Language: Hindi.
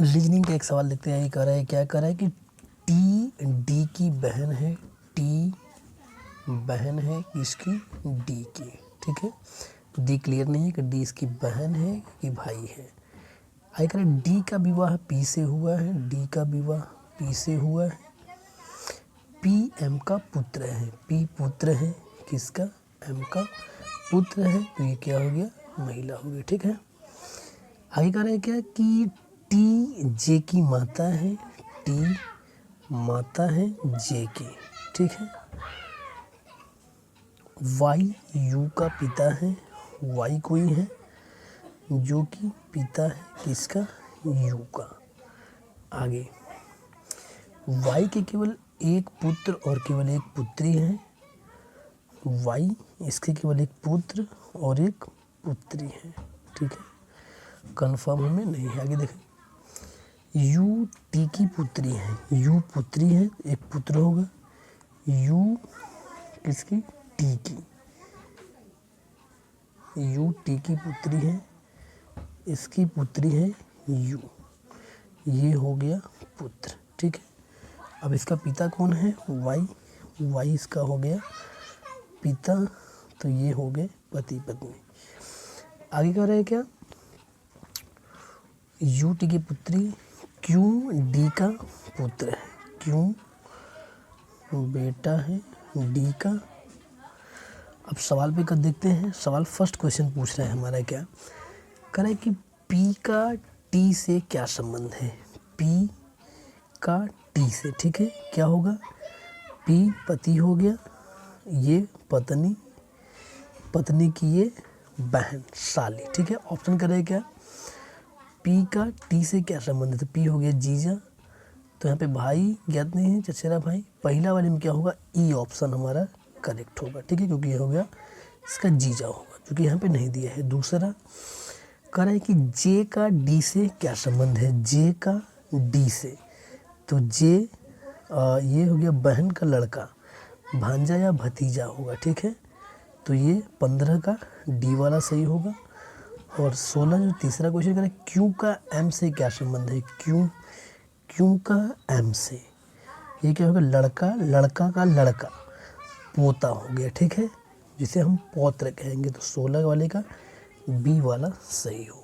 रीजनिंग का एक सवाल देखते हैं। ये कह रहा है, क्या कह रहा है कि टी डी की बहन है। टी बहन है किसकी? डी की। ठीक है, डी क्लियर नहीं है कि डी इसकी बहन है कि भाई है। आगे कह रहा है डी का विवाह पी से हुआ है। डी का विवाह पी से हुआ है। पी एम का पुत्र है। पी पुत्र है किसका? एम का पुत्र है। तो ये क्या हो गया? महिला हो गई। ठीक है, आगे कह रहा है क्या कि टी जे की माता है। टी माता है जे की। ठीक है, वाई यू का पिता है। वाई कोई है जो कि पिता है किसका? यू का। आगे वाई के केवल एक पुत्र और केवल एक पुत्री है। वाई इसके केवल एक पुत्र और एक पुत्री है। ठीक है, कंफर्म हमें नहीं है। आगे देखें, यू टी की पुत्री है। यू पुत्री है, एक पुत्र होगा। यू किसकी? टी की। यू टी की पुत्री है, इसकी पुत्री है यू। ये हो गया पुत्र। ठीक है, अब इसका पिता कौन है? वाई। वाई इसका हो गया पिता। तो ये हो गए पति पत्नी। आगे कह रहे हैं क्या? यू टी की पुत्री क्यू डी का पुत्र है। क्यू बेटा है डी का। अब सवाल पे कर देखते हैं। सवाल फर्स्ट क्वेश्चन पूछ रहा है हमारा, क्या कह रहा है कि पी का टी से क्या संबंध है? पी का टी से। ठीक है, क्या होगा? पी पति हो गया, ये पत्नी, पत्नी की ये बहन साली। ठीक है, ऑप्शन कर रहे हैं क्या? पी का टी से क्या संबंध है? तो पी हो गया जीजा। तो यहाँ पे भाई ज्ञात नहीं है, चचेरा भाई। पहला वाले में क्या होगा? ई ऑप्शन हमारा करेक्ट होगा। ठीक है, क्योंकि ये हो गया इसका जीजा होगा, जो कि यहाँ पे नहीं दिया है। दूसरा कह रहा है कि जे का डी से क्या संबंध है? जे का डी से। तो जे ये हो गया बहन का लड़का, भांजा या भतीजा होगा। ठीक है, तो ये 15 का डी वाला सही होगा। और 16 जो तीसरा क्वेश्चन करें, क्यू का एम से क्या संबंध है? क्यू का एम से, ये क्या होगा? लड़का, लड़का का लड़का, पोता हो गया। ठीक है, जिसे हम पौत्र कहेंगे। तो 16 वाले का बी वाला सही हो।